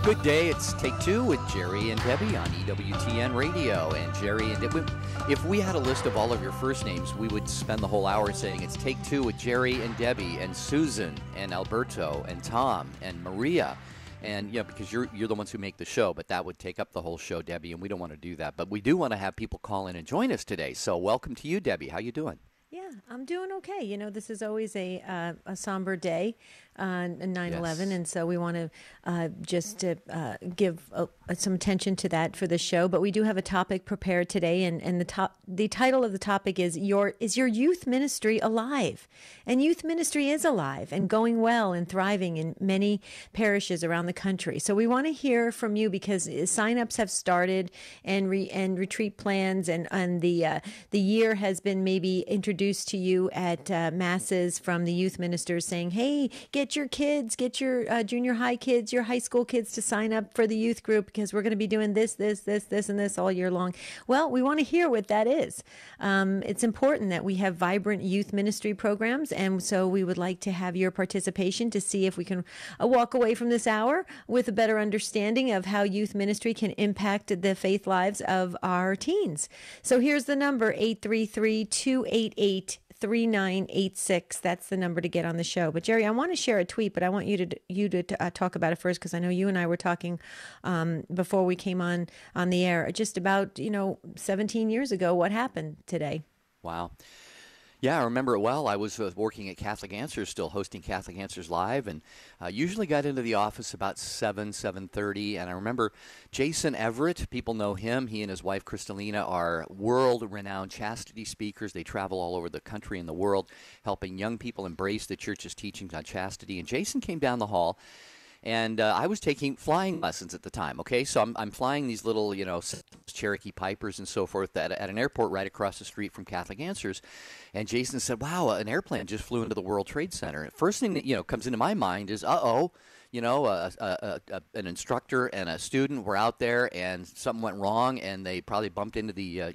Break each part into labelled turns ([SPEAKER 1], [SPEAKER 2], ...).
[SPEAKER 1] Good day. It's Take Two with Jerry and Debbie on EWTN Radio. And Jerry and Debbie, if we had a list of all of your first names, we would spend the whole hour saying it's Take Two with Jerry and Debbie and Susan and Alberto and Tom and Maria. And, you know, because you're the ones who make the show, but that would take up the whole show, Debbie, and we don't want to do that. But we do want to have people call in and join us today. So welcome to you, Debbie. How you doing?
[SPEAKER 2] Yeah, I'm doing okay. You know, this is always a somber day, 9/11,
[SPEAKER 1] Yes.
[SPEAKER 2] and so we want to just give some attention to that for the show. But we do have a topic prepared today, and the title of the topic is your youth ministry alive? And youth ministry is alive and going well and thriving in many parishes around the country. So we want to hear from you because signups have started and retreat plans, and the year has been maybe introduced to you at masses from the youth ministers saying, hey, get your kids, get your junior high kids, your high school kids to sign up for the youth group because we're going to be doing this, and this all year long. Well, we want to hear what that is. It's important that we have vibrant youth ministry programs, and so we would like to have your participation to see if we can walk away from this hour with a better understanding of how youth ministry can impact the faith lives of our teens. So here's the number, 833-288-3986. That's the number to get on the show. But Jerry, I want to share a tweet, but I want you to talk about it first because I know you and I were talking before we came on the air just about 17 years ago. What happened today?
[SPEAKER 1] Wow. Yeah, I remember it well. I was working at Catholic Answers, still hosting Catholic Answers Live, and usually got into the office about 7:30. And I remember Jason Everett, people know him. He and his wife, Kristalina, are world-renowned chastity speakers. They travel all over the country and the world, helping young people embrace the Church's teachings on chastity. And Jason came down the hall, and I was taking flying lessons at the time, okay? So I'm flying these little, Cherokee Pipers and so forth at an airport right across the street from Catholic Answers. And Jason said, wow, an airplane just flew into the World Trade Center. First thing that, comes into my mind is, an instructor and a student were out there and something went wrong and they probably bumped into the,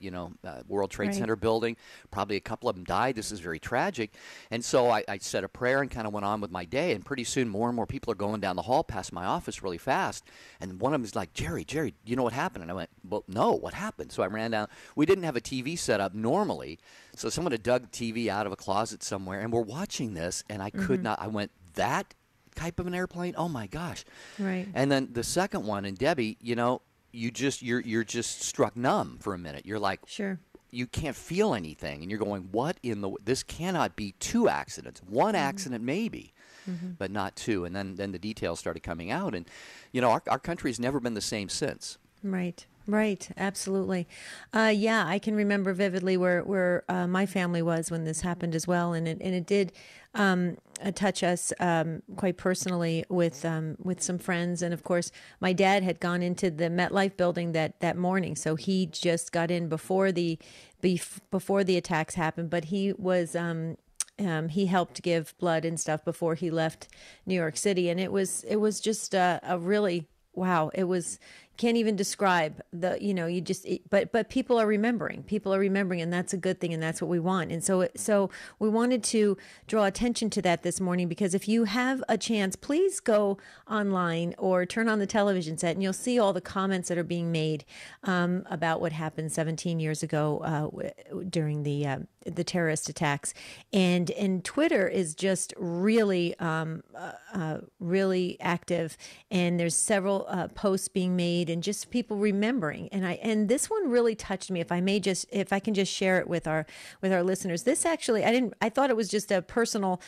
[SPEAKER 1] World Trade Center building. Probably a couple of them died. This is very tragic. And so I said a prayer and kind of went on with my day. And pretty soon more and more people are going down the hall past my office really fast. And one of them is like, Jerry, you know what happened? And I went, well, no, what happened? So I ran down. We didn't have a TV set up normally. So someone had dug TV out of a closet somewhere. And we're watching this. And I could not. I went, that type of an airplane? Oh my gosh. Right. And then the second one, and Debbie, you're just struck numb for a minute. You're like, sure. You can't feel anything, and you're going, what in the, this cannot be two accidents. One accident maybe, but not two. And then the details started coming out, and our country has never been the same since.
[SPEAKER 2] Right, absolutely. Yeah, I can remember vividly where my family was when this happened as well, and it did touch us quite personally with some friends, and of course, my dad had gone into the MetLife building that morning, so he just got in before the attacks happened, but he was. He helped give blood and stuff before he left New York City, and it was just a really. Wow, it was, can't even describe but people are remembering, and that's a good thing, and that's what we want. And so we wanted to draw attention to that this morning, because if you have a chance, please go online or turn on the television set, and you'll see all the comments that are being made about what happened 17 years ago during the terrorist attacks. And Twitter is just really, really active, and there's several posts being made and just people remembering. And this one really touched me. If I can just share it with our listeners. This actually, I thought it was just a personal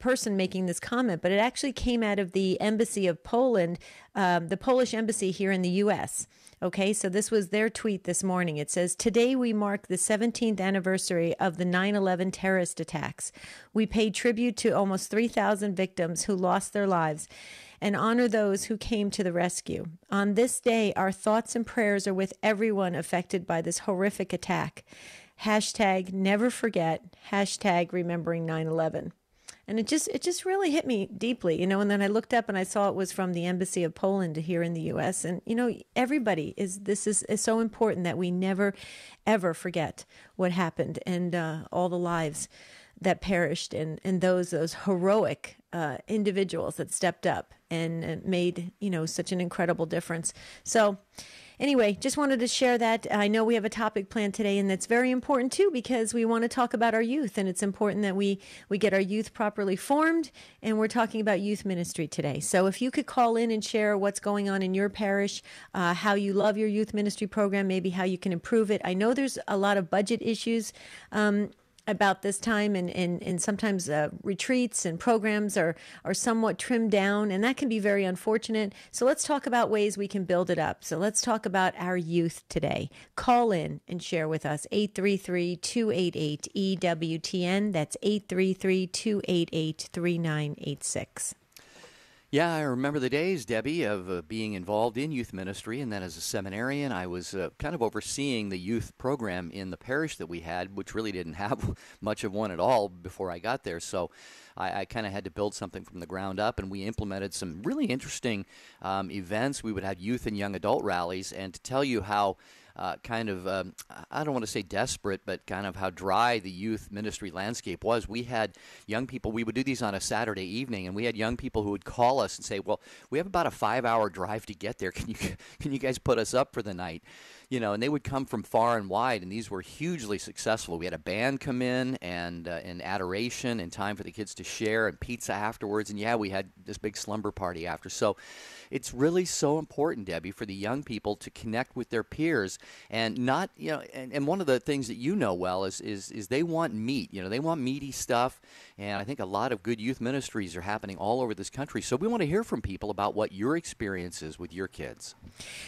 [SPEAKER 2] person making this comment, but it actually came out of the embassy of Poland, the Polish embassy here in the U.S. Okay, so this was their tweet this morning. It says, today we mark the 17th anniversary of the 9/11 terrorist attacks. We pay tribute to almost 3,000 victims who lost their lives and honor those who came to the rescue. On this day, our thoughts and prayers are with everyone affected by this horrific attack. Hashtag never forget, hashtag remembering 9/11. And it just really hit me deeply, and then I looked up and I saw it was from the Embassy of Poland here in the U.S. And, everybody this is so important that we never, ever forget what happened and all the lives that perished, and those heroic individuals that stepped up and made such an incredible difference. So anyway, just wanted to share that. I know we have a topic planned today, and that's very important too, because we want to talk about our youth, and it's important that we get our youth properly formed, and we're talking about youth ministry today. So if you could call in and share what's going on in your parish, how you love your youth ministry program, maybe how you can improve it. I know there's a lot of budget issues about this time, and sometimes retreats and programs are somewhat trimmed down, and that can be very unfortunate. So let's talk about ways we can build it up. So let's talk about our youth today. Call in and share with us, 833-288-EWTN. That's 833-288-3986.
[SPEAKER 1] Yeah, I remember the days, Debbie, of being involved in youth ministry, and then as a seminarian, I was kind of overseeing the youth program in the parish that we had, which really didn't have much of one at all before I got there. So I kind of had to build something from the ground up, and we implemented some really interesting events. We would have youth and young adult rallies, and to tell you how I don't want to say desperate, but kind of how dry the youth ministry landscape was. We had young people, we would do these on a Saturday evening, and we had young people who would call us and say, well, we have about a 5-hour drive to get there. Can you guys put us up for the night? And they would come from far and wide, and these were hugely successful. We had a band come in, and adoration and time for the kids to share, and pizza afterwards, and we had this big slumber party after. So it's really so important, Debbie, for the young people to connect with their peers, and not, and one of the things that well is they want meat. They want meaty stuff, and I think a lot of good youth ministries are happening all over this country. So we want to hear from people about what your experience is with your kids.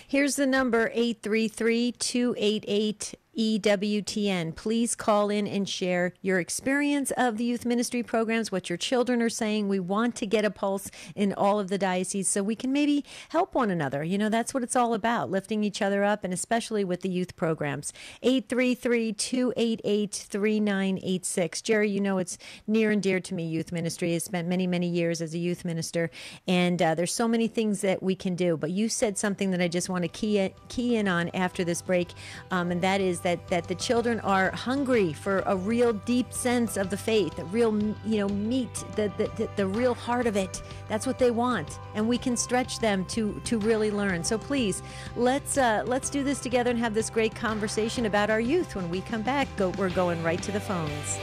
[SPEAKER 2] Here's the number, 833-288 EWTN. Please call in and share your experience of the youth ministry programs, what your children are saying. We want to get a pulse in all of the dioceses so we can maybe help one another. That's what it's all about, lifting each other up, and especially with the youth programs. 833-288-3986. Jerry, it's near and dear to me, youth ministry. I spent many, many years as a youth minister, and there's so many things that we can do. But you said something that I just want to key in on after this break, and that is that the children are hungry for a real deep sense of the faith, a real meat, the real heart of it. That's what they want, and we can stretch them to really learn. So please, let's do this together and have this great conversation about our youth. When we come back, we're going right to the phones.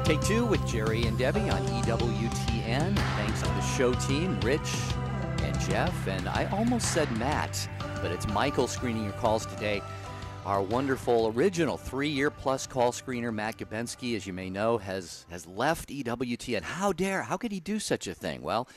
[SPEAKER 1] Take Two with Jerry and Debbie on EWTN. Thanks to the show team, Rich and Jeff, and I almost said Matt, but it's Michael screening your calls today. Our wonderful original 3-year-plus call screener, Matt Gabensky, as you may know, has left EWTN. How could he do such a thing? Well,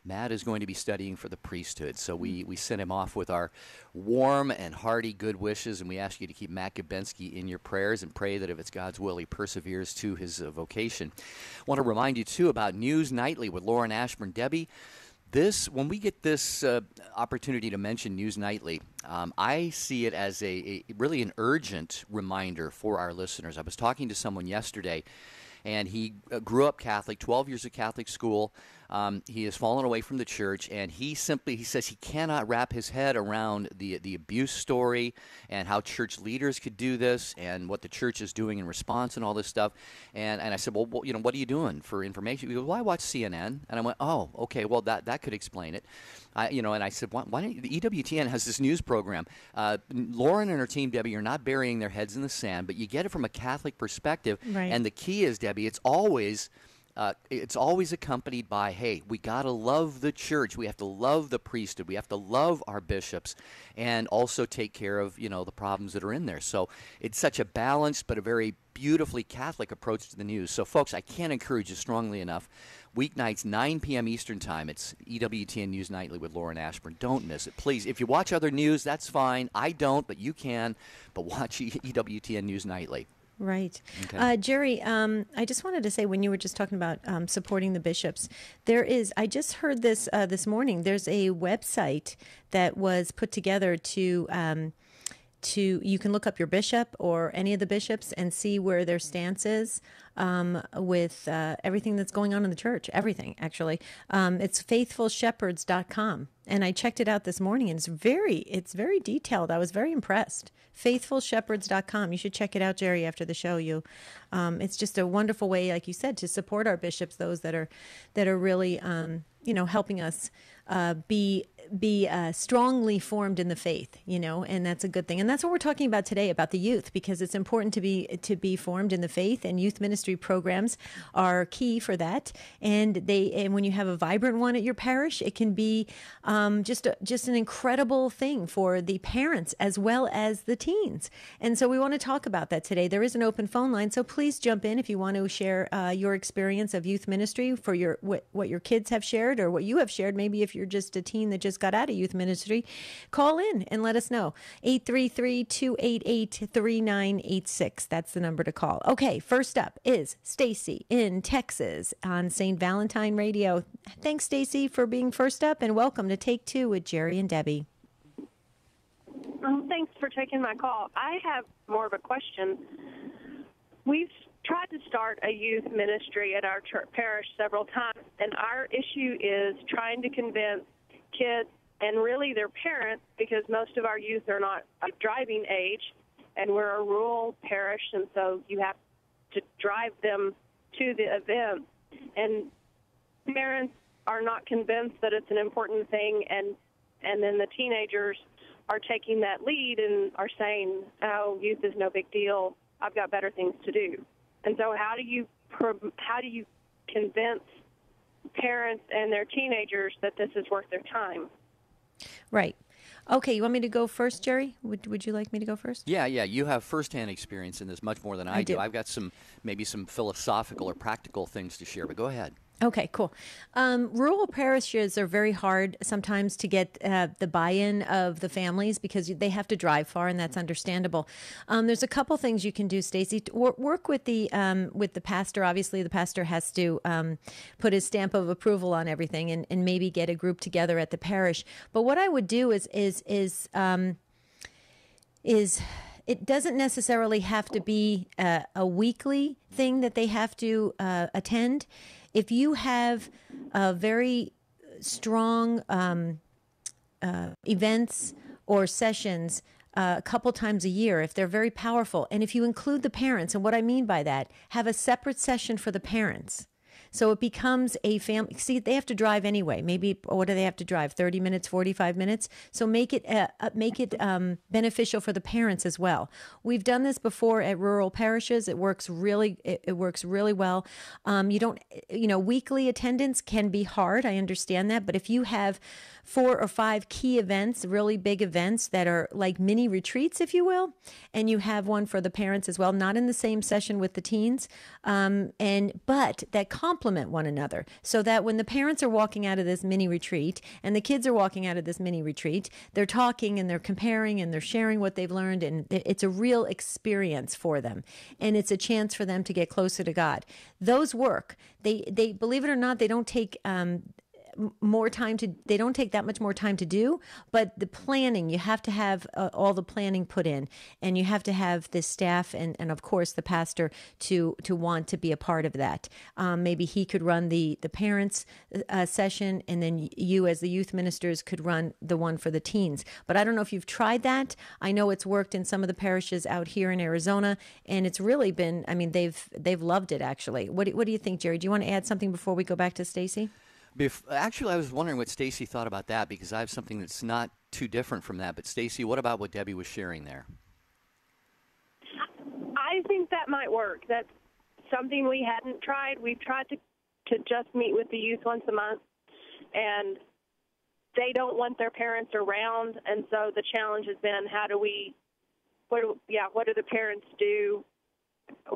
[SPEAKER 1] Matt is going to be studying for the priesthood. So we sent him off with our warm and hearty good wishes, and we ask you to keep Matt Gabensky in your prayers and pray that if it's God's will, he perseveres to his vocation. I want to remind you, too, about News Nightly with Lauren Ashburn. Debbie, when we get this opportunity to mention News Nightly, I see it as really an urgent reminder for our listeners. I was talking to someone yesterday, and he grew up Catholic, 12 years of Catholic school. He has fallen away from the church, and he says he cannot wrap his head around the abuse story and how church leaders could do this and what the church is doing in response and all this stuff. And I said, well, what are you doing for information? He goes, well, I watch CNN. And I went, oh, okay, well, that could explain it. And I said, why don't the EWTN has this news program. Lauren and her team, Debbie, are not burying their heads in the sand, but you get it from a Catholic perspective.
[SPEAKER 2] Right.
[SPEAKER 1] And the key is, Debbie, it's always accompanied by, hey, we got to love the church. We have to love the priesthood. We have to love our bishops and also take care of, the problems that are in there. So it's such a balanced but a very beautifully Catholic approach to the news. So, folks, I can't encourage you strongly enough. Weeknights, 9 p.m. Eastern Time. It's EWTN News Nightly with Lauren Ashburn. Don't miss it. Please, if you watch other news, that's fine. I don't, but you can. But watch EWTN News Nightly.
[SPEAKER 2] Right.
[SPEAKER 1] Okay.
[SPEAKER 2] Jerry, I just wanted to say, when you were just talking about supporting the bishops, I just heard this morning, there's a website that was put together to you can look up your bishop or any of the bishops and see where their stance is with everything that's going on in the church. Everything, actually. It's faithfulshepherds.com. And I checked it out this morning, and it's very detailed. I was very impressed. Faithfulshepherds.com. You should check it out, Jerry, after the show. It's just a wonderful way, like you said, to support our bishops, those that are really helping us be strongly formed in the faith, and that's a good thing. And that's what we're talking about today, about the youth, because it's important to be formed in the faith, and youth ministry programs are key for that. And when you have a vibrant one at your parish, it can be just an incredible thing for the parents as well as the teens. And so we want to talk about that today. There is an open phone line, so please jump in if you want to share your experience of youth ministry for what your kids have shared or what you have shared. Maybe if you're just a teen that just got out of youth ministry, call in and let us know. 833-288-3986. That's the number to call. Okay, first up is Stacy in Texas on St. Valentine Radio. Thanks, Stacy, for being first up, and welcome to Take Two with Jerry and Debbie.
[SPEAKER 3] Thanks for taking my call. I have more of a question. We've tried to start a youth ministry at our church parish several times, and our issue is trying to convince kids and really their parents, because most of our youth are not of driving age, and we're a rural parish, and so you have to drive them to the event. And parents are not convinced that it's an important thing, and then the teenagers are taking that lead and are saying, oh, youth is no big deal, I've got better things to do. And so how do you convince parents and their teenagers that this is worth their time?
[SPEAKER 2] Right. Okay, you want me to go first, Jerry? Would you like me to go first?
[SPEAKER 1] Yeah. You have firsthand experience in this much more than I do. I've got maybe some philosophical or practical things to share, but go ahead.
[SPEAKER 2] Okay, cool. Rural parishes are very hard sometimes to get the buy-in of the families because they have to drive far, and that's understandable. There's a couple things you can do, Stacy. Work with the pastor. Obviously, the pastor has to put his stamp of approval on everything, and maybe get a group together at the parish. But what I would do is it doesn't necessarily have to be a weekly thing that they have to attend. If you have a very strong events or sessions a couple times a year, if they're very powerful, and if you include the parents, and what I mean by that, have a separate session for the parents. So it becomes a family. See, they have to drive anyway. Maybe, what do they have to drive? 30 minutes, 45 minutes? So make it beneficial for the parents as well. We've done this before at rural parishes. It works really well. Weekly attendance can be hard. I understand that. But if you have 4 or 5 key events, really big events that are like mini retreats, if you will, and you have one for the parents as well, not in the same session with the teens, but that complement complement one another, so that when the parents are walking out of this mini retreat and the kids are walking out of this mini retreat, they're talking and they're comparing and they're sharing what they've learned, and it's a real experience for them, and it's a chance for them to get closer to God. Those work. They believe it or not, they don't take they don't take that much more time to do, but the planning, you have to have all the planning put in, and you have to have the staff and of course the pastor to want to be a part of that. Maybe he could run the parents session, and then you as the youth ministers could run the one for the teens. But I don't know if you've tried that. I know it's worked in some of the parishes out here in Arizona, and it's really been, I mean, they've loved it, actually. What do you think, Jerry? Do you want to add something before we go back to Stacy?
[SPEAKER 1] Actually, I was wondering what Stacy thought about that, because I have something that's not too different from that. But Stacy, what about what Debbie was sharing there?
[SPEAKER 3] I think that might work. That's something we hadn't tried. We've tried to just meet with the youth once a month, and they don't want their parents around. And so the challenge has been, what do the parents do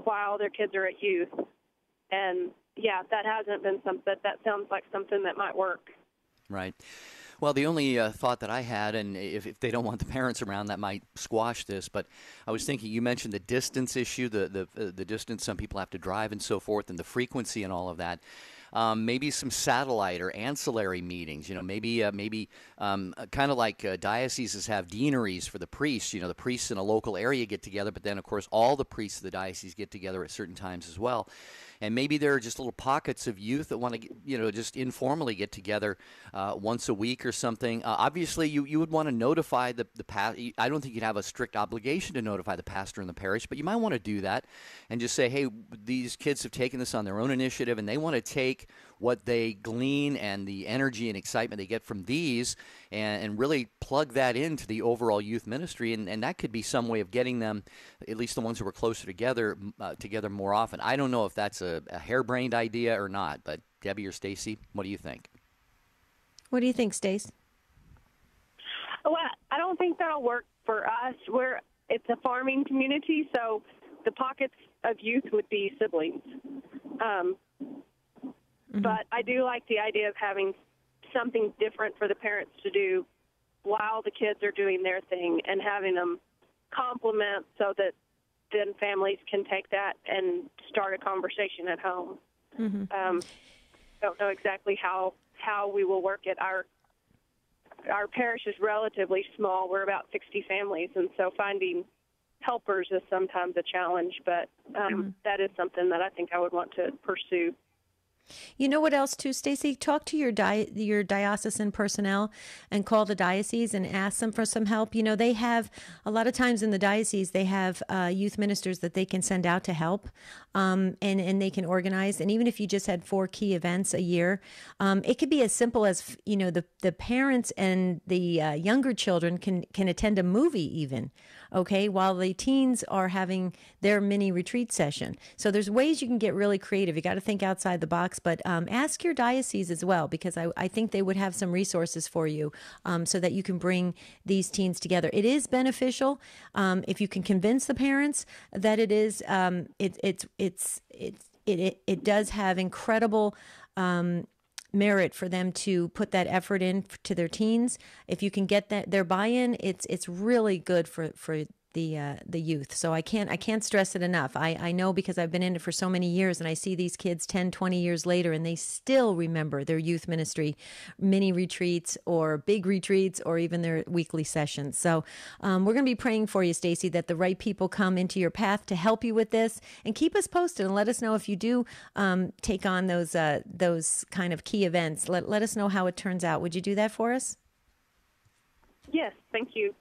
[SPEAKER 3] while their kids are at youth? And yeah, that hasn't been something. That sounds like something that might work.
[SPEAKER 1] Right. Well, the only thought that I had, and if they don't want the parents around, that might squash this. But I was thinking, you mentioned the distance issue, the distance some people have to drive and so forth, and the frequency and all of that. Maybe some satellite or ancillary meetings. Maybe kind of like dioceses have deaneries for the priests. The priests in a local area get together, but then of course all the priests of the diocese get together at certain times as well. And maybe there are just little pockets of youth that want to, just informally get together once a week or something. Obviously, you would want to notify the pastor. I don't think you'd have a strict obligation to notify the pastor in the parish, but you might want to do that and just say, hey, these kids have taken this on their own initiative, and they want to take what they glean and the energy and excitement they get from these and really plug that into the overall youth ministry. And that could be some way of getting them, at least the ones who are closer together more often. I don't know if that's a harebrained idea or not, but Debbie or Stacy, what do you think?
[SPEAKER 2] What do you think, Stace?
[SPEAKER 3] Well, I don't think that'll work for us. It's a farming community, so the pockets of youth would be siblings. But I do like the idea of having something different for the parents to do while the kids are doing their thing, and having them complement so that then families can take that and start a conversation at home. Don't know exactly how we will work it. Our parish is relatively small. We're about 60 families, and so finding helpers is sometimes a challenge, but that is something that I think I would want to pursue.
[SPEAKER 2] You know what else too, Stacy? Talk to your diocesan personnel and call the diocese and ask them for some help. They have, a lot of times in the diocese, they have youth ministers that they can send out to help, and they can organize. And even if you just had 4 key events a year, it could be as simple as, the parents and the younger children can attend a movie even, okay, while the teens are having their mini retreat session. So there's ways you can get really creative. You got to think outside the box, but ask your diocese as well, because I think they would have some resources for you, so that you can bring these teens together. It is beneficial if you can convince the parents that it is. It does have incredible merit for them to put that effort in to their teens. If you can get their buy-in, it's really good for the youth. So I can't stress it enough. I know, because I've been in it for so many years, and I see these kids 10, 20 years later, and they still remember their youth ministry, mini retreats or big retreats, or even their weekly sessions. So we're going to be praying for you, Stacy, that the right people come into your path to help you with this, and keep us posted and let us know if you do take on those kind of key events. Let us know how it turns out. Would you do that for us?
[SPEAKER 3] Yes, thank you.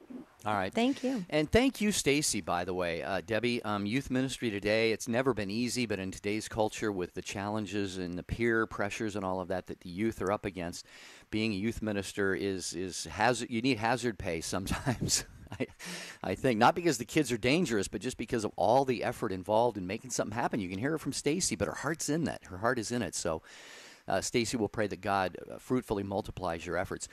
[SPEAKER 1] All right.
[SPEAKER 2] Thank you.
[SPEAKER 1] And thank you, Stacy, by the way. Debbie, youth ministry today, it's never been easy, but in today's culture with the challenges and the peer pressures and all of that the youth are up against, being a youth minister is hazard. You need hazard pay sometimes. I think, not because the kids are dangerous, but just because of all the effort involved in making something happen. You can hear it from Stacy, but her heart's in that. Her heart is in it. So Stacy will pray that God fruitfully multiplies your efforts.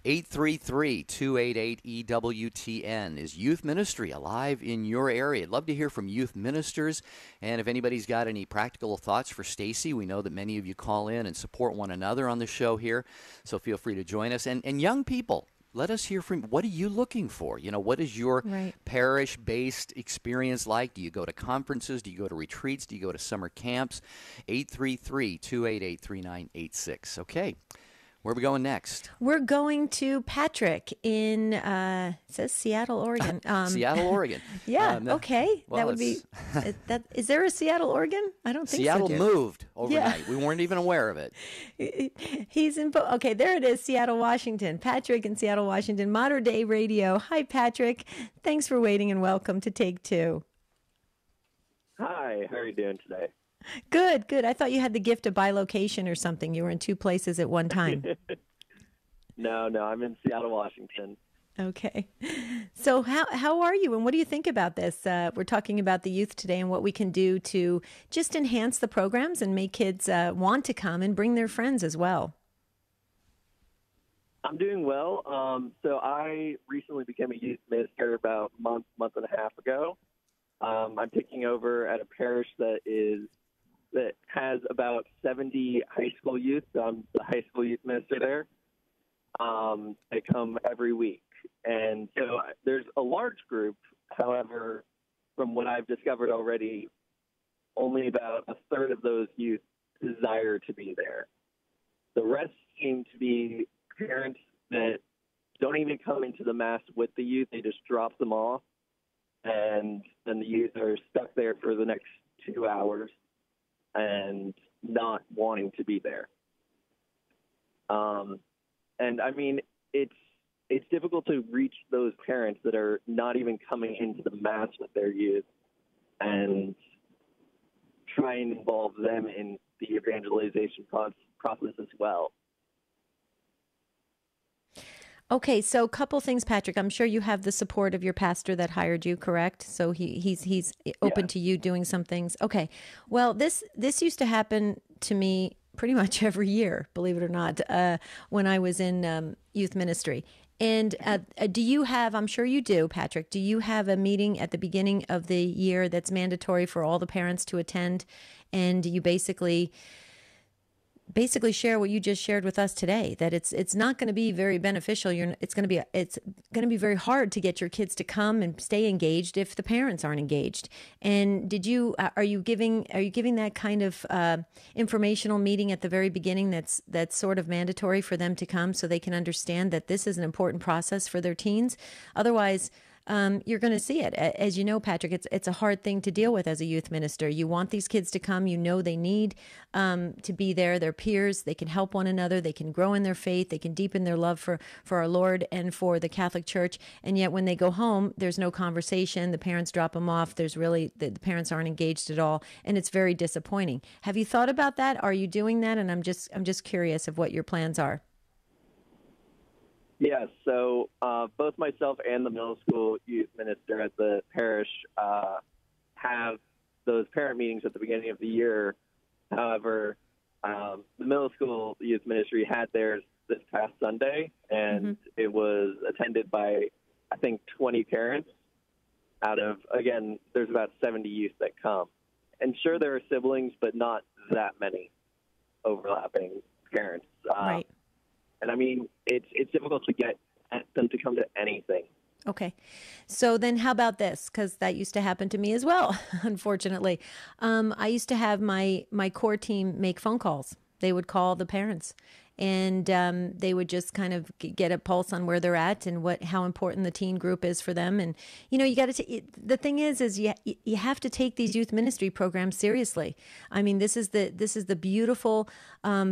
[SPEAKER 1] 833-288-EWTN is youth ministry alive in your area. I'd love to hear from youth ministers, and if anybody's got any practical thoughts for Stacy, we know that many of you call in and support one another on the show here, so feel free to join us. And young people, let us hear from, what are you looking for? What is your parish-based experience like? Do you go to conferences? Do you go to retreats? Do you go to summer camps? 833-288-3986. Okay. Where are we going next?
[SPEAKER 2] We're going to Patrick in, it says Seattle, Oregon.
[SPEAKER 1] Seattle, Oregon.
[SPEAKER 2] Yeah, okay.
[SPEAKER 1] Well,
[SPEAKER 2] that would be, is there a Seattle, Oregon? I don't think
[SPEAKER 1] Seattle
[SPEAKER 2] so.
[SPEAKER 1] Seattle moved overnight. Yeah. We weren't even aware of it.
[SPEAKER 2] He's in, okay, there it is, Seattle, Washington. Patrick in Seattle, Washington, Modern Day Radio. Hi, Patrick. Thanks for waiting and welcome to Take Two.
[SPEAKER 4] Hi, how are you doing today?
[SPEAKER 2] Good, good. I thought you had the gift of bilocation or something. You were in two places at one time.
[SPEAKER 4] No, I'm in Seattle, Washington.
[SPEAKER 2] Okay. So how are you, and what do you think about this? We're talking about the youth today and what we can do to just enhance the programs and make kids want to come and bring their friends as well.
[SPEAKER 4] I'm doing well. So I recently became a youth minister about a month and a half ago. I'm taking over at a parish that has about 70 high school youth. So I'm the high school youth minister there. They come every week. And so there's a large group. However, from what I've discovered already, only about a third of those youth desire to be there. The rest seem to be parents that don't even come into the Mass with the youth. They just drop them off. And then the youth are stuck there for the next 2 hours and not wanting to be there. And I mean, it's difficult to reach those parents that are not even coming into the Mass with their youth and try and involve them in the evangelization process as well.
[SPEAKER 2] Okay, so a couple things, Patrick. I'm sure you have the support of your pastor that hired you, correct? So he's open to you doing some things. Okay. Well, this used to happen to me pretty much every year, believe it or not, when I was in youth ministry. And do you have, I'm sure you do, Patrick, do you have a meeting at the beginning of the year that's mandatory for all the parents to attend? And you basically share what you just shared with us today, that it's not going to be very beneficial. It's going to be very hard to get your kids to come and stay engaged if the parents aren't engaged. And are you giving that kind of informational meeting at the very beginning that's sort of mandatory for them to come so they can understand that this is an important process for their teens? Otherwise, you're going to see it. As you know, Patrick, it's a hard thing to deal with as a youth minister. You want these kids to come. You know they need to be there. They're peers. They can help one another. They can grow in their faith. They can deepen their love for our Lord and for the Catholic Church. And yet when they go home, there's no conversation. The parents drop them off. The parents aren't engaged at all. And it's very disappointing. Have you thought about that? Are you doing that? And I'm just curious of what your plans are.
[SPEAKER 4] Yes, so both myself and the middle school youth minister at the parish have those parent meetings at the beginning of the year. However, the middle school youth ministry had theirs this past Sunday, and it was attended by, I think, 20 parents out of, again, there's about 70 youth that come. And sure, there are siblings, but not that many overlapping parents.
[SPEAKER 2] Right.
[SPEAKER 4] And I mean, it's difficult to get them to come to anything.
[SPEAKER 2] Okay. So then how about this? Because that used to happen to me as well, unfortunately. I used to have my core team make phone calls. They would call the parents, and they would just kind of get a pulse on where they're at and how important the teen group is for them. And you got to. The thing is you have to take these youth ministry programs seriously. I mean, this is the beautiful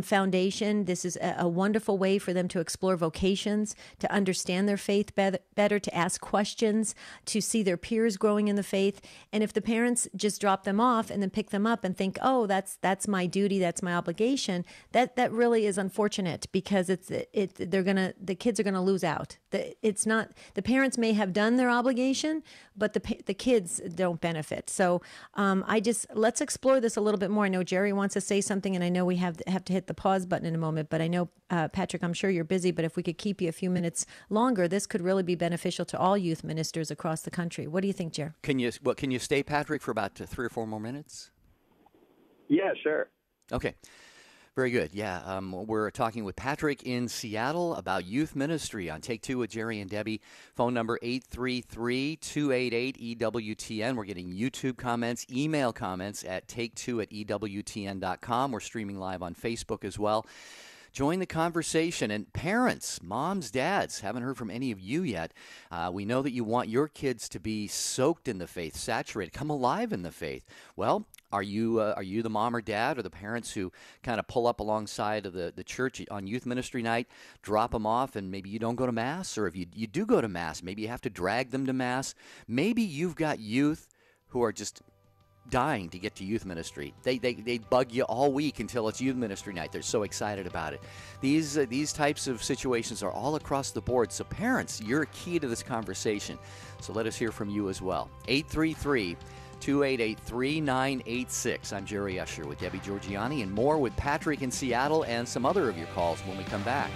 [SPEAKER 2] foundation. This is a wonderful way for them to explore vocations, to understand their faith better, to ask questions, to see their peers growing in the faith. And if the parents just drop them off and then pick them up and think, oh, that's my duty, that's my obligation, that really is unfortunate unfortunate because the kids are gonna lose out. It's not, the parents may have done their obligation, but the kids don't benefit. So let's explore this a little bit more. I know Jerry wants to say something, and I know we have to hit the pause button in a moment. But I know Patrick, I'm sure you're busy, but if we could keep you a few minutes longer, this could really be beneficial to all youth ministers across the country. What do you think, Jer?
[SPEAKER 1] Can you stay, Patrick, for about 3 or 4 more minutes?
[SPEAKER 4] Yeah, sure.
[SPEAKER 1] Okay. Very good. Yeah, we're talking with Patrick in Seattle about youth ministry on Take Two with Jerry and Debbie. Phone number 833-288-EWTN. We're getting YouTube comments, email comments at take2@EWTN.com. We're streaming live on Facebook as well. Join the conversation. And parents, moms, dads, haven't heard from any of you yet. We know that you want your kids to be soaked in the faith, saturated, come alive in the faith. Well, are you the mom or dad or the parents who kind of pull up alongside of the church on youth ministry night, drop them off, and maybe you don't go to Mass? Or if you do go to Mass, maybe you have to drag them to Mass. Maybe you've got youth who are just dying to get to youth ministry. They bug you all week until it's youth ministry night. They're so excited about it. These types of situations are all across the board. So parents, you're a key to this conversation. So let us hear from you as well. 833-288-3986. I'm Jerry Usher with Debbie Georgianni, and more with Patrick in Seattle and some other of your calls when we come back.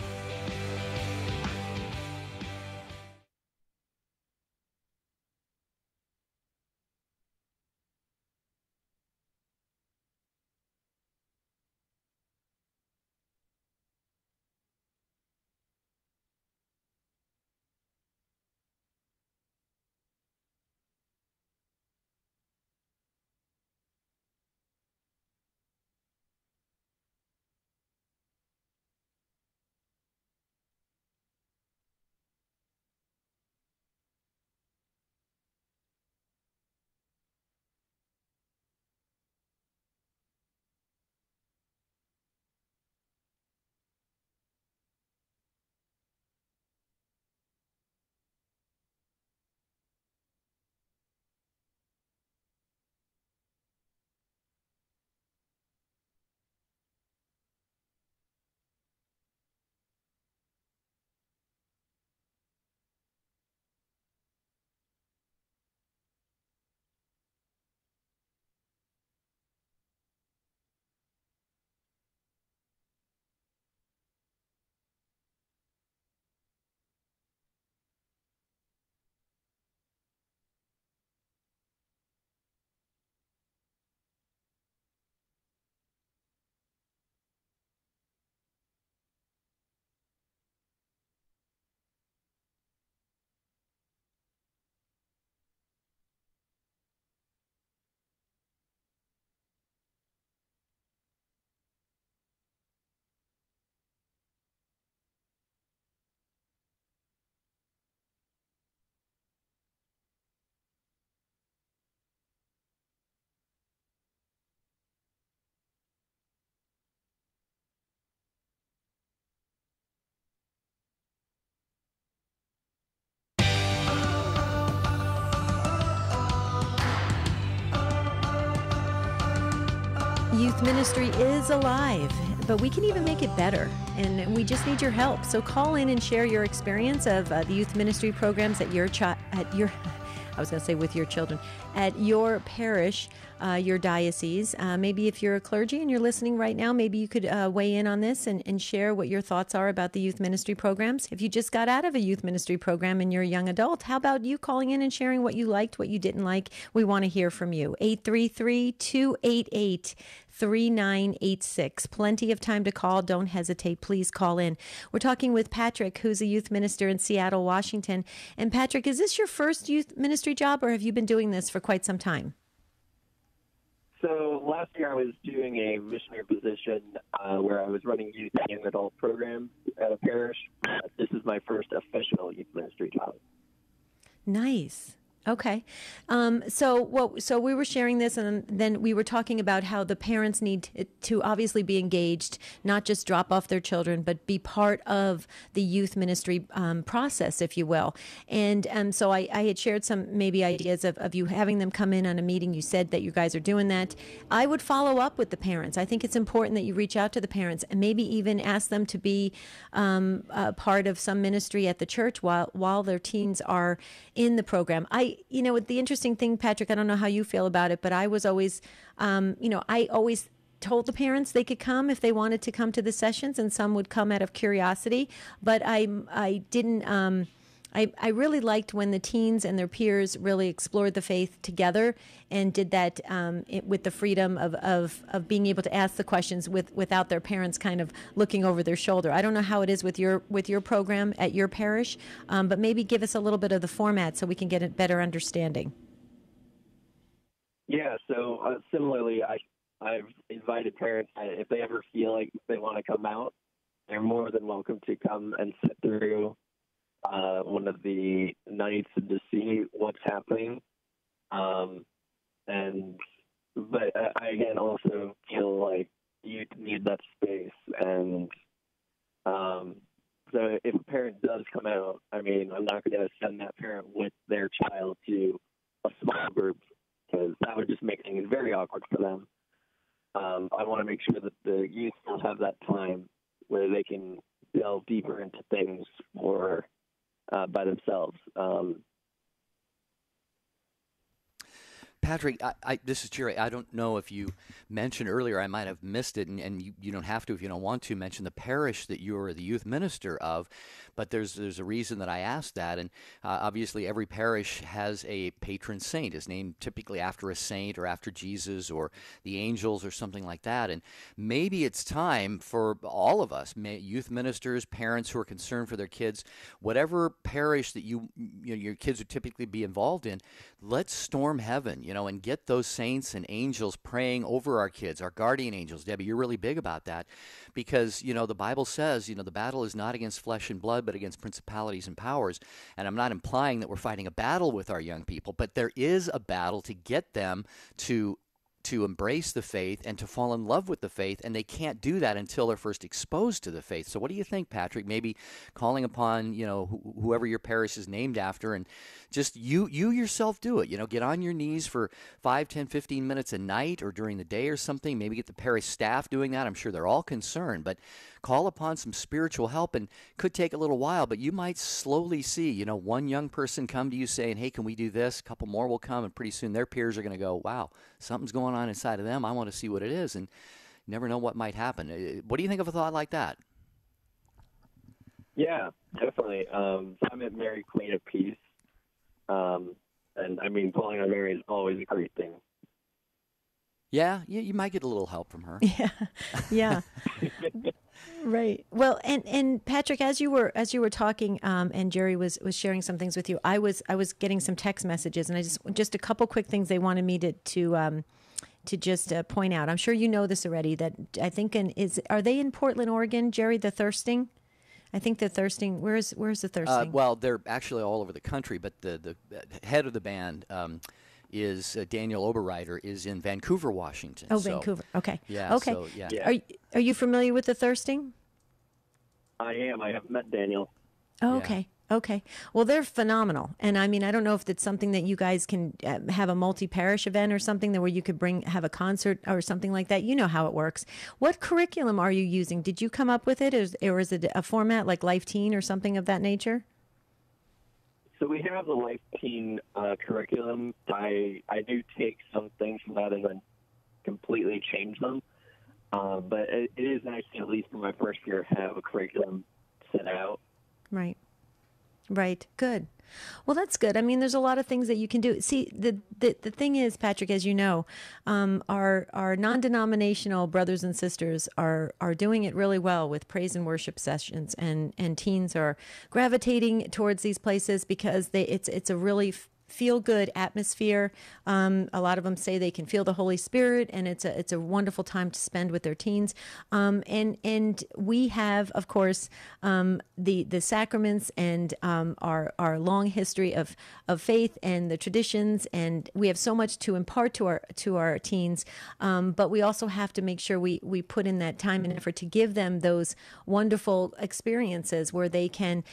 [SPEAKER 2] Youth ministry is alive, but we can even make it better, and we just need your help. So call in and share your experience of the youth ministry programs at with your children, at your parish, your diocese. Maybe if you're a clergy and you're listening right now, maybe you could weigh in on this and share what your thoughts are about the youth ministry programs. If you just got out of a youth ministry program and you're a young adult, how about you calling in and sharing what you liked, what you didn't like? We want to hear from you. 833-288-3986. Plenty of time to call. Don't hesitate. Please call in. We're talking with Patrick, who's a youth minister in Seattle, Washington. And Patrick, is this your first youth ministry job, or have you been doing this for quite some time?
[SPEAKER 4] So last year I was doing a missionary position where I was running youth and young adult programs at a parish. This is my first official youth ministry job.
[SPEAKER 2] Nice. Okay. So we were sharing this, and then we were talking about how the parents need to obviously be engaged, not just drop off their children, but be part of the youth ministry process, if you will. And so I had shared some maybe ideas of you having them come in on a meeting. You said that you guys are doing that. I would follow up with the parents. I think it's important that you reach out to the parents and maybe even ask them to be a part of some ministry at the church while their teens are in the program. The interesting thing, Patrick, I don't know how you feel about it, but I was always, I always told the parents they could come if they wanted to come to the sessions, and some would come out of curiosity. But I didn't. I really liked when the teens and their peers really explored the faith together and did that with the freedom of being able to ask the questions without their parents kind of looking over their shoulder. I don't know how it is with your program at your parish, but maybe give us a little bit of the format so we can get a better understanding.
[SPEAKER 4] Yeah, so similarly, I've invited parents, if they ever feel like they want to come out, they're more than welcome to come and sit through one of the nights and to see what's happening. But I again also feel like you need that space. And so if a parent does come out, I mean, I'm not going to send that parent with their child to a small group because that would just make things very awkward for them. I want to make sure that the youth still have that time where they can delve deeper into things or by themselves.
[SPEAKER 1] Patrick, this is Jerry. I don't know if you mentioned earlier, I might have missed it, and you don't have to if you don't want to mention the parish that you're the youth minister of, but there's a reason that I asked that, and obviously every parish has a patron saint. It's named typically after a saint or after Jesus or the angels or something like that, and maybe it's time for all of us, youth ministers, parents who are concerned for their kids, whatever parish that your kids would typically be involved in, let's storm heaven, and get those saints and angels praying over our kids, our guardian angels. Debbie, you're really big about that because, the Bible says, the battle is not against flesh and blood, but against principalities and powers. And I'm not implying that we're fighting a battle with our young people, but there is a battle to get them to embrace the faith and to fall in love with the faith, and they can't do that until they're first exposed to the faith. So what do you think, Patrick? Maybe calling upon, whoever your parish is named after, and just you yourself do it. Get on your knees for 5, 10, 15 minutes a night or during the day or something. Maybe get the parish staff doing that. I'm sure they're all concerned, but call upon some spiritual help, and could take a little while, but you might slowly see, one young person come to you saying, hey, can we do this? A couple more will come, and pretty soon their peers are going to go, wow, something's going on inside of them. I want to see what it is, and you never know what might happen. What do you think of a thought like that?
[SPEAKER 4] Yeah, definitely. So I'm at Mary Queen of Peace, and I mean, calling on Mary is always a great thing.
[SPEAKER 1] Yeah, you might get a little help from her.
[SPEAKER 2] Yeah. Right. Well, and Patrick, as you were talking, and Jerry was sharing some things with you, I was getting some text messages, and I just a couple quick things they wanted me to just point out. I'm sure you know this already. That I think are they in Portland, Oregon, Jerry? The Thirsting. I think the Thirsting. Where's the Thirsting?
[SPEAKER 1] Well, they're actually all over the country, but the head of the band is Daniel Oberreiter is in Vancouver, Washington.
[SPEAKER 2] Oh, Vancouver. Okay.
[SPEAKER 1] Yeah.
[SPEAKER 2] Okay.
[SPEAKER 1] So, yeah.
[SPEAKER 2] Are you familiar with the Thirsting?
[SPEAKER 4] I am. I have met Daniel.
[SPEAKER 2] Oh, okay. Okay. Well, they're phenomenal. And I mean, I don't know if it's something that you guys can have a multi-parish event or something where you could have a concert or something like that. You know how it works. What curriculum are you using? Did you come up with it, or is it a format like Life Teen or something of that nature?
[SPEAKER 4] So we have the Life Teen curriculum. I do take some things from that and then completely change them. But it is nice to, at least for my first year, have a curriculum set out.
[SPEAKER 2] Right. Right. Good. Well, that's good. I mean, there's a lot of things that you can do. See, the thing is, Patrick, as you know, our non-denominational brothers and sisters are doing it really well with praise and worship sessions, and teens are gravitating towards these places because it's a really feel-good atmosphere. A lot of them say they can feel the Holy Spirit, and it's a wonderful time to spend with their teens. And we have, of course, the sacraments and our long history of faith and the traditions, and we have so much to impart to our teens. But we also have to make sure we put in that time and effort to give them those wonderful experiences where they can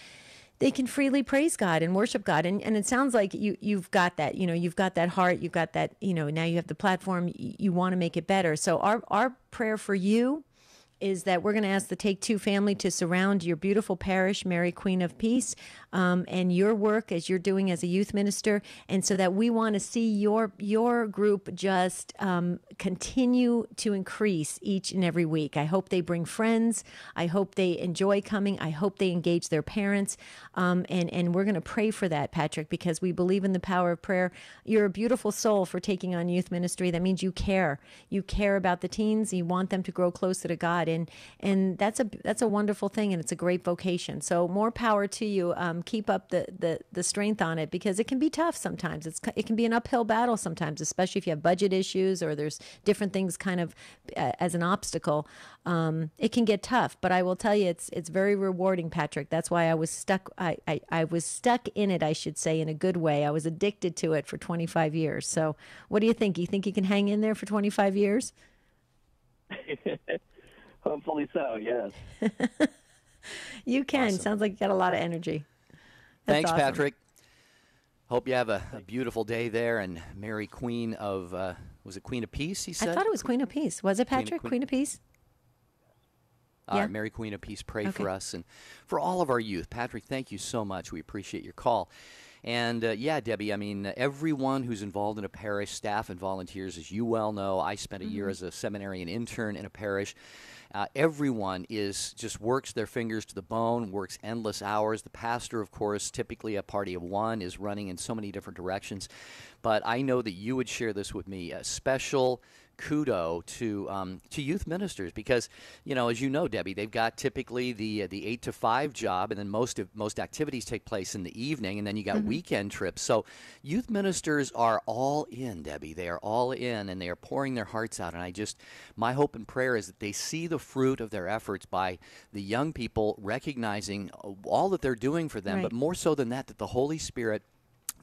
[SPEAKER 2] freely praise God and worship God. And it sounds like you've got that, you've got that heart, you've got that, now you have the platform, you want to make it better. So our prayer for you is that we're going to ask the Take Two family to surround your beautiful parish, Mary Queen of Peace, and your work as you're doing as a youth minister. And so that we want to see your group just continue to increase each and every week. I hope they bring friends. I hope they enjoy coming. I hope they engage their parents. And we're going to pray for that, Patrick, because we believe in the power of prayer. You're a beautiful soul for taking on youth ministry. That means you care. You care about the teens. You want them to grow closer to God. And that's a wonderful thing, and it's a great vocation. So more power to you. Keep up the strength on it, because it can be tough sometimes. It can be an uphill battle sometimes, especially if you have budget issues or there's different things kind of as an obstacle. It can get tough, but I will tell you, it's very rewarding, Patrick. That's why I was stuck. I was stuck in it, I should say, in a good way. I was addicted to it for 25 years. So what do you think? You think you can hang in there for 25 years?
[SPEAKER 4] Hopefully so, yes.
[SPEAKER 2] You can.
[SPEAKER 1] Awesome.
[SPEAKER 2] Sounds like you got a lot of energy. That's
[SPEAKER 1] Thanks,
[SPEAKER 2] awesome.
[SPEAKER 1] Patrick. Hope you have a beautiful day there. And Mary Queen of, was it Queen of Peace, he said?
[SPEAKER 2] I thought it was Queen of Peace. Was it, Patrick? Queen of Peace? Yeah.
[SPEAKER 1] Mary Queen of Peace, pray for us and for all of our youth. Patrick, thank you so much. We appreciate your call. And, Debbie, I mean, everyone who's involved in a parish, staff and volunteers, as you well know, I spent a year as a seminarian intern in a parish. Everyone just works their fingers to the bone, works endless hours. The pastor, of course, typically a party of one, is running in so many different directions. But I know that you would share this with me, a special kudo to youth ministers, because as you know, Debbie, they've got typically the 8 to 5 job, and then most activities take place in the evening, and then you got weekend trips. So youth ministers are all in, Debbie. They are all in, and they are pouring their hearts out. And my hope and prayer is that they see the fruit of their efforts by the young people recognizing all that they're doing for them,
[SPEAKER 2] Right.
[SPEAKER 1] but more so than that the Holy Spirit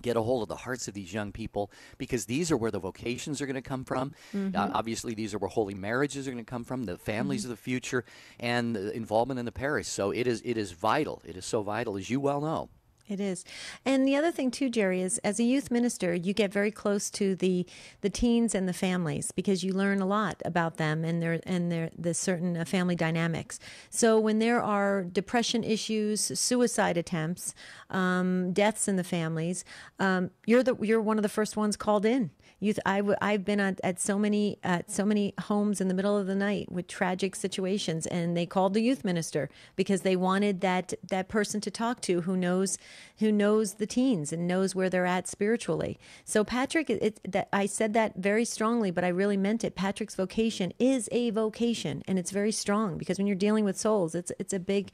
[SPEAKER 1] get a hold of the hearts of these young people, because these are where the vocations are going to come from. Obviously, these are where holy marriages are going to come from, the families of the future, and the involvement in the parish. So it is vital. It is so vital, as you well know.
[SPEAKER 2] It is. And the other thing, too, Jerry, is as a youth minister, you get very close to the teens and the families, because you learn a lot about them and the certain family dynamics. So when there are depression issues, suicide attempts, deaths in the families, you're one of the first ones called in. I've been at so many homes in the middle of the night with tragic situations, and they called the youth minister because they wanted that person to talk to who knows the teens and knows where they're at spiritually. So Patrick, I said that very strongly, but I really meant it. Patrick's vocation is a vocation, and it's very strong, because when you're dealing with souls, it's a big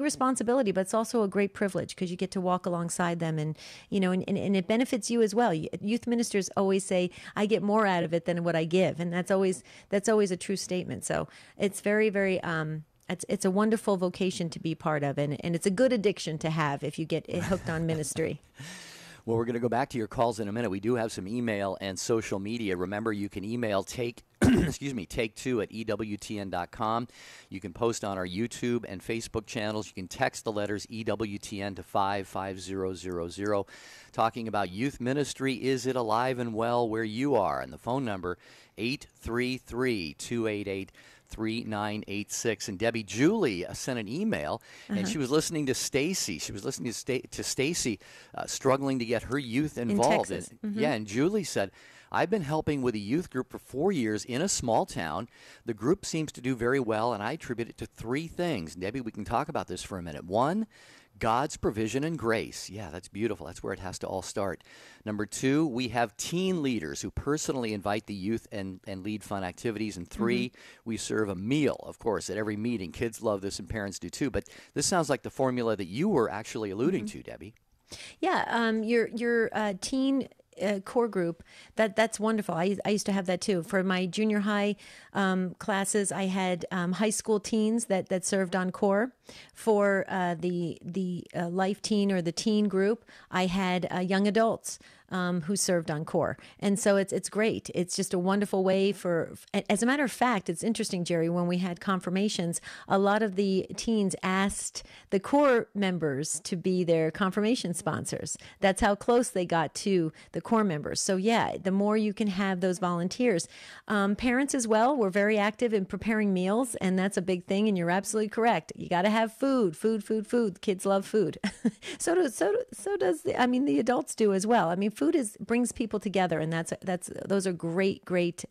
[SPEAKER 2] responsibility, but it's also a great privilege, because you get to walk alongside them, and and it benefits you as well. Youth ministers always say, I get more out of it than what I give, and that's always a true statement. So it's very, very it's a wonderful vocation to be part of, and it's a good addiction to have if you get hooked on ministry.
[SPEAKER 1] Well, we're going to go back to your calls in a minute. We do have some email and social media. Remember, you can email take two at EWTN.com. You can post on our YouTube and Facebook channels. You can text the letters EWTN to 55000, talking about youth ministry. Is it alive and well where you are? And the phone number, 833-288-3986. And Debbie, Julie sent an email, and she was listening to Stacy. She was listening to Stacy struggling to get her youth involved.
[SPEAKER 2] In Texas.
[SPEAKER 1] Yeah, and Julie said, I've been helping with a youth group for 4 years in a small town. The group seems to do very well, and I attribute it to 3 things. Debbie, we can talk about this for a minute. 1, God's provision and grace. Yeah, that's beautiful. That's where it has to all start. Number 2, we have teen leaders who personally invite the youth and lead fun activities. And 3, we serve a meal, of course, at every meeting. Kids love this, and parents do too. But this sounds like the formula that you were actually alluding to, Debbie.
[SPEAKER 2] Yeah, your teen core group, that's wonderful. I used to have that too. For my junior high classes, I had high school teens that served on core. For the life teen or the teen group, I had young adults who served on core. And so it's great. It's just a wonderful way for, as a matter of fact, it's interesting, Jerry, when we had confirmations, a lot of the teens asked the core members to be their confirmation sponsors. That's how close they got to the core members. So yeah, the more you can have those volunteers. Parents as well were very active in preparing meals, and that's a big thing, and you're absolutely correct. You got to have food. Kids love food. so does the adults do as well. I mean, food brings people together, and those are great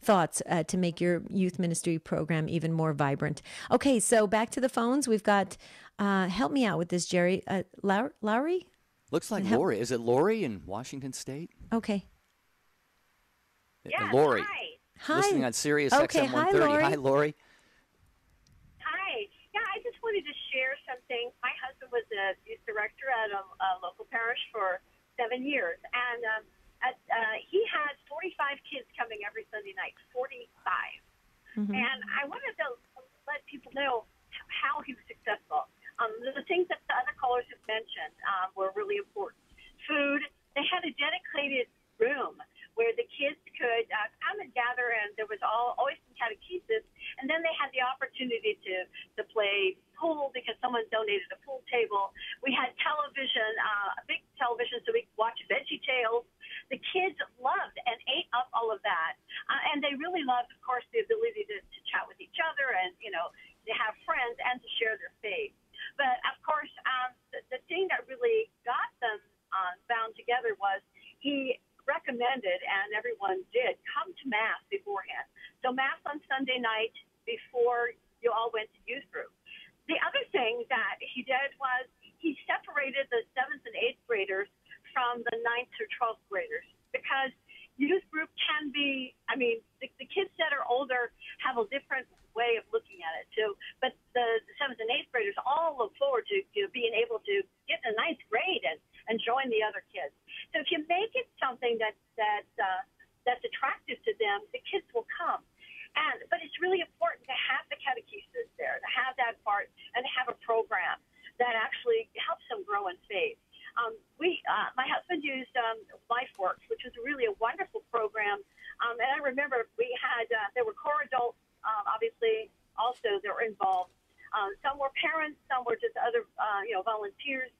[SPEAKER 2] thoughts to make your youth ministry program even more vibrant. Okay, so back to the phones. We've got help me out with this, Jerry. Lowry?
[SPEAKER 1] Looks like Lori. Is it Lori in Washington State?
[SPEAKER 2] Okay.
[SPEAKER 5] Yeah,
[SPEAKER 1] Lori.
[SPEAKER 5] Hi.
[SPEAKER 1] Listening on Sirius
[SPEAKER 2] Okay,
[SPEAKER 1] XM 130.
[SPEAKER 2] hi, Lori.
[SPEAKER 1] Hi, Lori.
[SPEAKER 5] Hi. Yeah, I just wanted to share something. My husband was a youth director at a local parish for 7 years, and he had 45 kids coming every Sunday night, 45. Mm-hmm. And I wanted to let people know how he was successful. The things that the other callers have mentioned were really important. Food, they had a dedicated room where the kids could come and gather, and there was always some catechesis, and then they had the opportunity to play pool because someone donated a pool table. We had television, a big television, so we could watch Veggie Tales. The kids loved and ate up all of that, and they really loved, of course, the ability to chat with each other and, to have friends and to share their faith. But, of course, the thing that really got them bound together was he recommended, and everyone did, come to Mass beforehand. So Mass on Sunday night before you all went to youth group. The other thing that he did was he separated the 7th and 8th graders from the 9th through 12th graders, because youth group can be, the kids that are older have a different way of looking at it too, but the 7th and 8th graders all look forward to being able to get in the 9th grade and join the other kids. So if you make it something that's attractive to them, the kids will come. But it's really important to have the catechesis there, to have that part, and to have a program that actually helps them grow in faith. My husband used LifeWorks, which was really a wonderful program. And I remember we had there were core adults, obviously, also that were involved. Some were parents, some were just other volunteers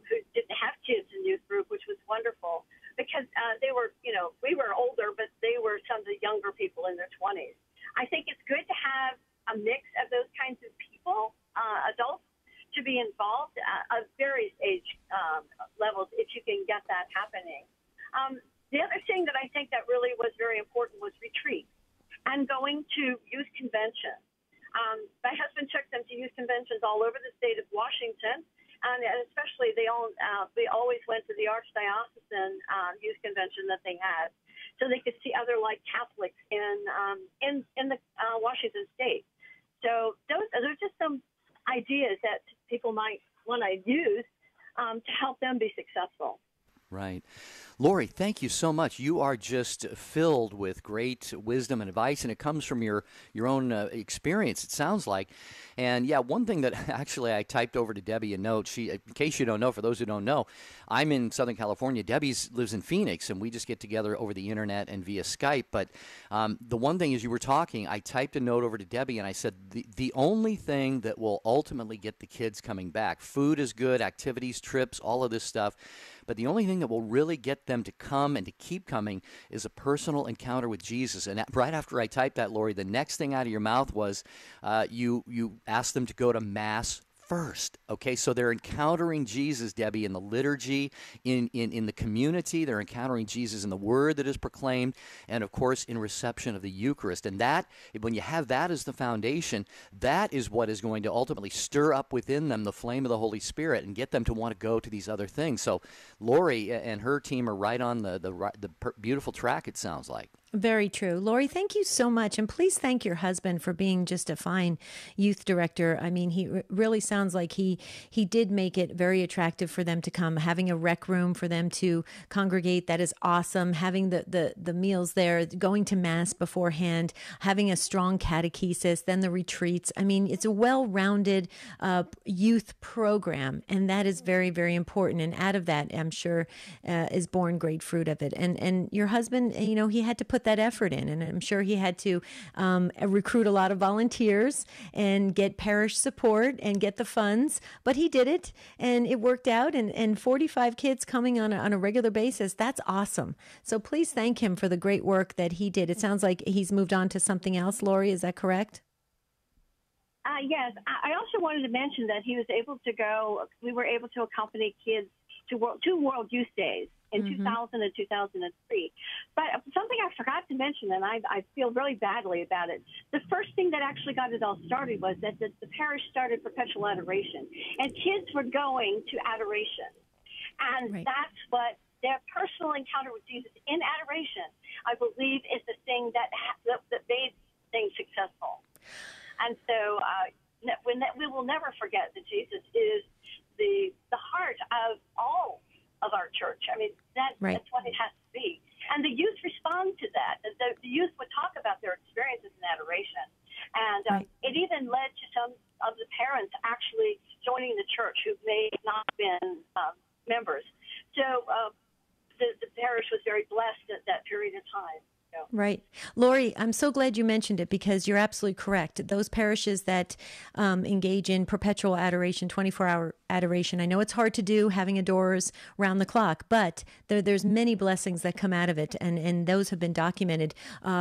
[SPEAKER 5] who didn't have kids in youth group, which was wonderful because they were, we were older, but they were some of the younger people in their 20s. I think it's good to have a mix of those kinds of people, adults, to be involved at various age levels if you can get that happening. The other thing that I think that really was very important was retreat and going to youth conventions. My husband took them to youth conventions all over the state of Washington, and especially they always went to the Archdiocesan youth convention that they had, so they could see other Catholics in the Washington state. So those are just some ideas that people might want to use to help them be successful.
[SPEAKER 1] Right. Lori, thank you so much. You are just filled with great wisdom and advice, and it comes from your own experience, it sounds like. And, yeah, one thing that actually I typed over to Debbie a note. In case you don't know, for those who don't know, I'm in Southern California. Debbie lives in Phoenix, and we just get together over the Internet and via Skype. But the one thing, as you were talking, I typed a note over to Debbie, and I said the only thing that will ultimately get the kids coming back, food is good, activities, trips, all of this stuff, but the only thing that will really get them to come and to keep coming is a personal encounter with Jesus. And right after I typed that, Lori, the next thing out of your mouth was you asked them to go to Mass first. Okay, so they're encountering Jesus, Debbie, in the liturgy, in the community. They're encountering Jesus in the word that is proclaimed, and, of course, in reception of the Eucharist. And that, when you have that as the foundation, that is what is going to ultimately stir up within them the flame of the Holy Spirit and get them to want to go to these other things. So Lori and her team are right on the beautiful track, it sounds like.
[SPEAKER 2] Very true. Lori, thank you so much. And please thank your husband for being just a fine youth director. I mean, he really sounds like he did make it very attractive for them to come. Having a rec room for them to congregate, that is awesome. Having the meals there, going to Mass beforehand, having a strong catechesis, then the retreats. I mean, it's a well-rounded youth program, and that is very, very important. And out of that, I'm sure, is born great fruit of it. And your husband, he had to put that effort in, and I'm sure he had to recruit a lot of volunteers and get parish support and get the funds, but he did it, and it worked out, and 45 kids coming on a regular basis, that's awesome. So please thank him for the great work that he did. It sounds like he's moved on to something else. Lori, is that correct?
[SPEAKER 5] Yes. I also wanted to mention that he was able to go, we were able to accompany kids to two World Youth Days in 2000 and 2003. But something I forgot to mention, and I feel really badly about it, the first thing that actually got it all started was that the parish started perpetual adoration, and kids were going to adoration. And that's what their personal encounter with Jesus in adoration, I believe, is the thing that made things successful. And so we will never forget that Jesus is the heart of all of our church. I mean, that's what it has to be. And the youth respond to that. The youth would talk about their experiences in adoration. And it even led to some of the parents actually joining the church who may not have been members. So the parish was very blessed at that period of time.
[SPEAKER 2] Right. Lori, I'm so glad you mentioned it, because you're absolutely correct. Those parishes that engage in perpetual adoration, 24-hour adoration, I know it's hard to do, having adorers round the clock, but there's many blessings that come out of it, and those have been documented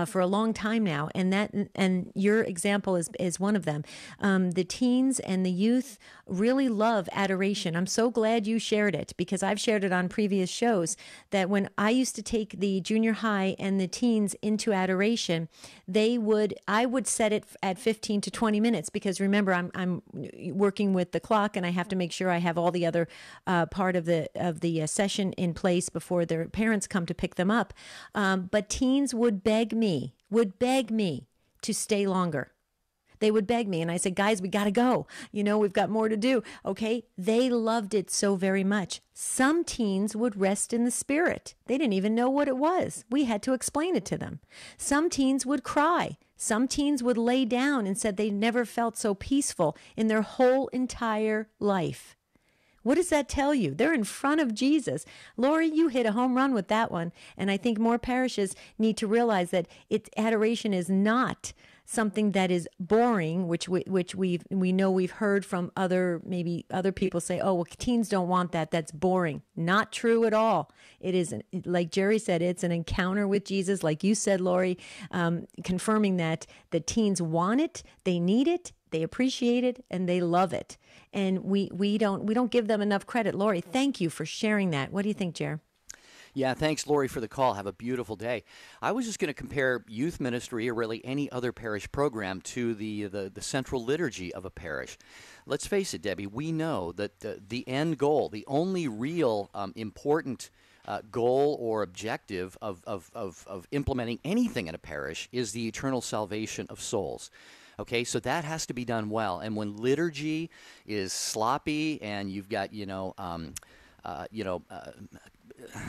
[SPEAKER 2] for a long time now, and your example is one of them. The teens and the youth really love adoration. I'm so glad you shared it, because I've shared it on previous shows, that when I used to take the junior high and the teens into adoration, I would set it at 15 to 20 minutes, because remember, I'm working with the clock, and I have to make sure I have all the other part of the session in place before their parents come to pick them up. But teens would beg me to stay longer. They would beg me, and I said, guys, we got to go. We've got more to do. Okay. They loved it so very much. Some teens would rest in the Spirit. They didn't even know what it was. We had to explain it to them. Some teens would cry. Some teens would lay down and said they never felt so peaceful in their whole entire life. What does that tell you? They're in front of Jesus. Lori, you hit a home run with that one. And I think more parishes need to realize that adoration is not something that is boring, which we know we've heard from other people say, oh, well, teens don't want that. That's boring. Not true at all. It isn't. Like Jerry said, it's an encounter with Jesus. Like you said, Lori, confirming that the teens want it, they need it, they appreciate it, and they love it. And we don't give them enough credit. Lori, thank you for sharing that. What do you think, Jer?
[SPEAKER 1] Yeah, thanks, Lori, for the call. Have a beautiful day. I was just going to compare youth ministry, or really any other parish program, to the central liturgy of a parish. Let's face it, Debbie, we know that the end goal, the only real important goal or objective of implementing anything in a parish is the eternal salvation of souls. Okay, so that has to be done well. And when liturgy is sloppy and you've got,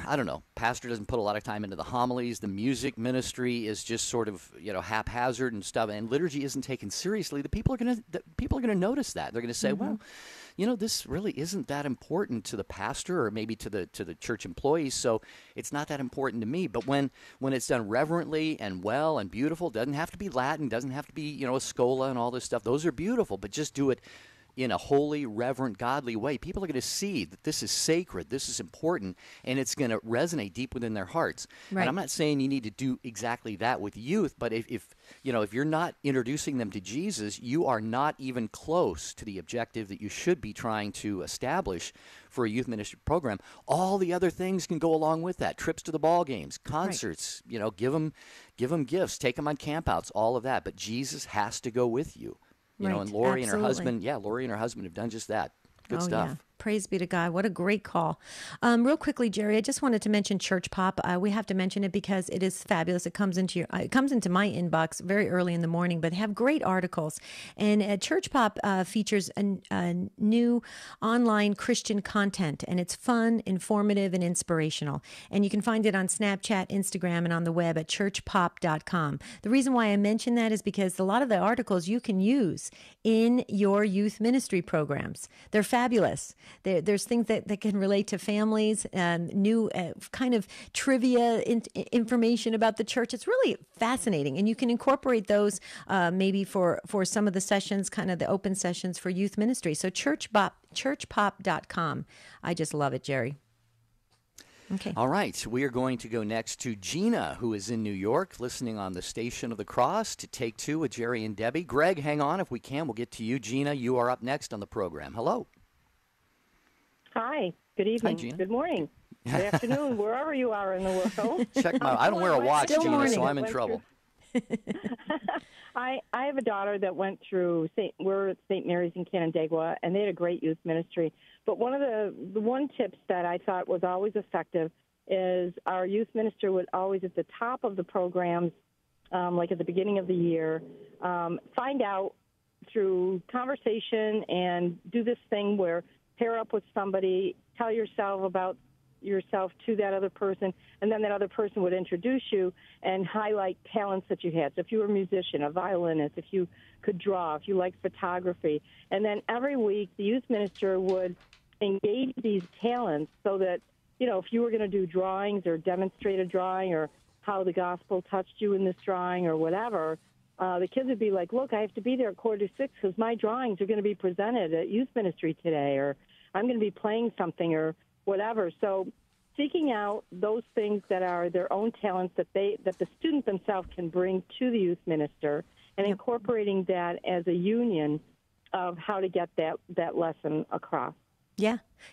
[SPEAKER 1] I don't know, pastor doesn't put a lot of time into the homilies, the music ministry is just sort of, haphazard and stuff, and liturgy isn't taken seriously, the people are going to notice that. They're going to say, well, this really isn't that important to the pastor, or maybe to the church employees, so it's not that important to me. But when it's done reverently and well and beautiful, doesn't have to be Latin, doesn't have to be, a scola and all this stuff. Those are beautiful, but just do it in a holy, reverent, godly way. People are going to see that this is sacred, this is important, and it's going to resonate deep within their hearts. Right. And I'm not saying you need to do exactly that with youth, but if you're not introducing them to Jesus, you are not even close to the objective that you should be trying to establish for a youth ministry program. All the other things can go along with that. Trips to the ball games, concerts, give them gifts, take them on campouts, all of that. But Jesus has to go with you. And Lori and her husband, Lori and her husband have done just that. Good stuff.
[SPEAKER 2] Yeah. Praise be to God. What a great call. Real quickly, Jerry, I just wanted to mention Church Pop. We have to mention it because it is fabulous. It comes into my inbox very early in the morning, but they have great articles. And Church Pop features a new online Christian content, and it's fun, informative, and inspirational. And you can find it on Snapchat, Instagram, and on the web at churchpop.com. The reason why I mention that is because a lot of the articles you can use in your youth ministry programs. They're fabulous. There's things that can relate to families, new kind of trivia information about the church. It's really fascinating, and you can incorporate those maybe for some of the sessions, kind of the open sessions for youth ministry. So churchpop.com. I just love it, Jerry. Okay.
[SPEAKER 1] All right. We are going to go next to Gina, who is in New York, listening on the Station of the Cross to Take Two with Jerry and Debbie. Greg, hang on if we can. We'll get to you. Gina, you are up next on the program. Hello.
[SPEAKER 6] Hi. Good evening.
[SPEAKER 1] Hi, Gina.
[SPEAKER 6] Good morning. Good afternoon, wherever you are in the world.
[SPEAKER 1] I don't wear a watch,
[SPEAKER 2] Still
[SPEAKER 1] Gina,
[SPEAKER 2] morning.
[SPEAKER 1] so I'm in trouble.
[SPEAKER 6] I have a daughter that went through we're at St. Mary's in Canandaigua, and they had a great youth ministry. But one of the one tips that I thought was always effective is our youth minister would always at the top of the programs, like at the beginning of the year, find out through conversation and do this thing where pair up with somebody, tell yourself about yourself to that other person, and then that other person would introduce you and highlight talents that you had. So if you were a musician, a violinist, if you could draw, if you liked photography. And then every week the youth minister would engage these talents so that, you know, if you were going to do drawings or demonstrate a drawing or how the gospel touched you in this drawing or whatever, the kids would be like, look, I have to be there at 5:45 because my drawings are going to be presented at youth ministry today, or I'm going to be playing something or whatever. So seeking out those things that are their own talents that the student themselves can bring to the youth minister and incorporating that as a union of how to get that lesson across.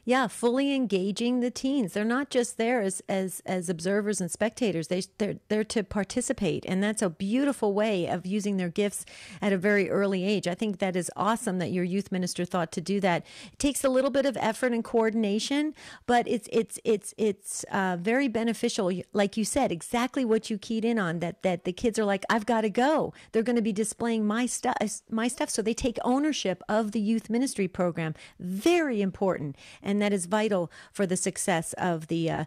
[SPEAKER 2] Yeah, fully engaging the teens. They're not just there as observers and spectators. They're there to participate, and that's a beautiful way of using their gifts at a very early age. I think that is awesome that your youth minister thought to do that. It takes a little bit of effort and coordination, but it's very beneficial. Like you said, exactly what you keyed in on. That the kids are like, I've got to go. They're going to be displaying my stuff. So they take ownership of the youth ministry program. Very important. And that is vital for the success of the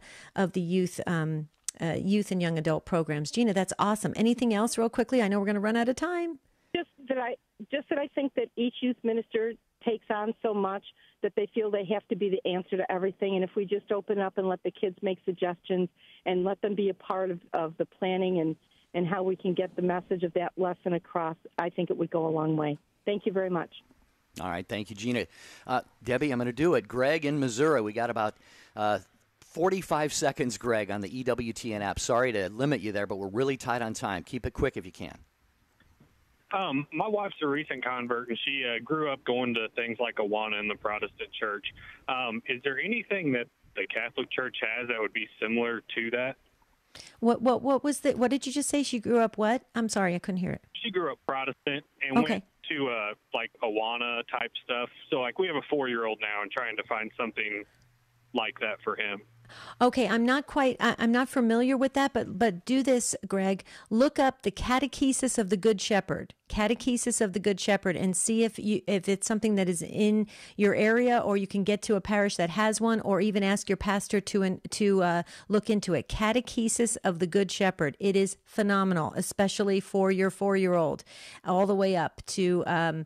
[SPEAKER 2] youth and young adult programs. Gina, that's awesome. Anything else, real quickly? I know we're going to run out of time.
[SPEAKER 6] Just that I think that each youth minister takes on so much that they feel they have to be the answer to everything. And if we just open up and let the kids make suggestions and let them be a part of the planning and how we can get the message of that lesson across, I think it would go a long way. Thank you very much.
[SPEAKER 1] All right. Thank you, Gina. Debbie, I'm going to do it. Greg in Missouri, we got about 45 seconds, Greg, on the EWTN app. Sorry to limit you there, but we're really tight on time. Keep it quick if you can.
[SPEAKER 7] My wife's a recent convert, and she grew up going to things like Awana in the Protestant church. Is there anything that the Catholic Church has that would be similar to that?
[SPEAKER 2] What did you just say? She grew up what? I'm sorry, I couldn't hear it.
[SPEAKER 7] She grew up Protestant and went to like Awana type stuff. So like we have a 4-year-old now and trying to find something like that for him.
[SPEAKER 2] Okay, I'm not familiar with that, but do this, Greg. Look up the Catechesis of the Good Shepherd, and see if it's something that is in your area, or you can get to a parish that has one, or even ask your pastor to look into it. Catechesis of the Good Shepherd. It is phenomenal, especially for your 4-year-old, all the way up to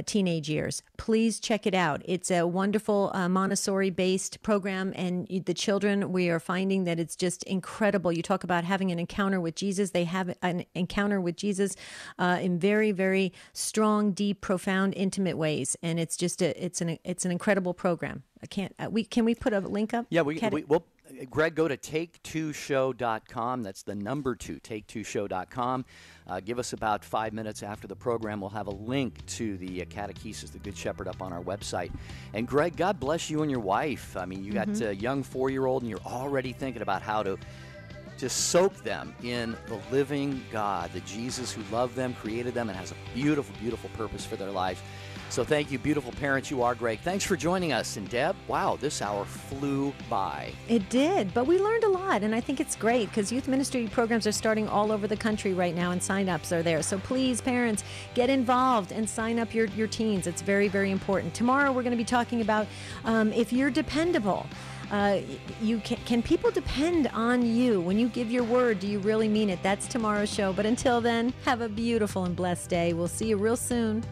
[SPEAKER 2] teenage years. Please check it out. It's a wonderful Montessori-based program, and the children, we are finding that it's just incredible. You talk about having an encounter with Jesus. They have an encounter with Jesus in very, very strong, deep, profound, intimate ways, and it's just it's an incredible program. Can we put a link up?
[SPEAKER 1] Yeah, we'll. Greg, go to take2show.com. That's the number 2, take2show.com. Give us about 5 minutes after the program. We'll have a link to the Catechesis, the Good Shepherd, up on our website. And Greg, God bless you and your wife. I mean, you got a young 4-year-old, and you're already thinking about how to to soak them in the living God, the Jesus who loved them, created them, and has a beautiful, beautiful purpose for their lives. So thank you, beautiful parents. You are great. Thanks for joining us. And Deb, wow, this hour flew by.
[SPEAKER 2] It did, but we learned a lot, and I think it's great because youth ministry programs are starting all over the country right now, and sign-ups are there. So please, parents, get involved and sign up your teens. It's very, very important. Tomorrow we're going to be talking about if you're dependable. Can people depend on you? When you give your word, do you really mean it? That's tomorrow's show. But until then, have a beautiful and blessed day. We'll see you real soon.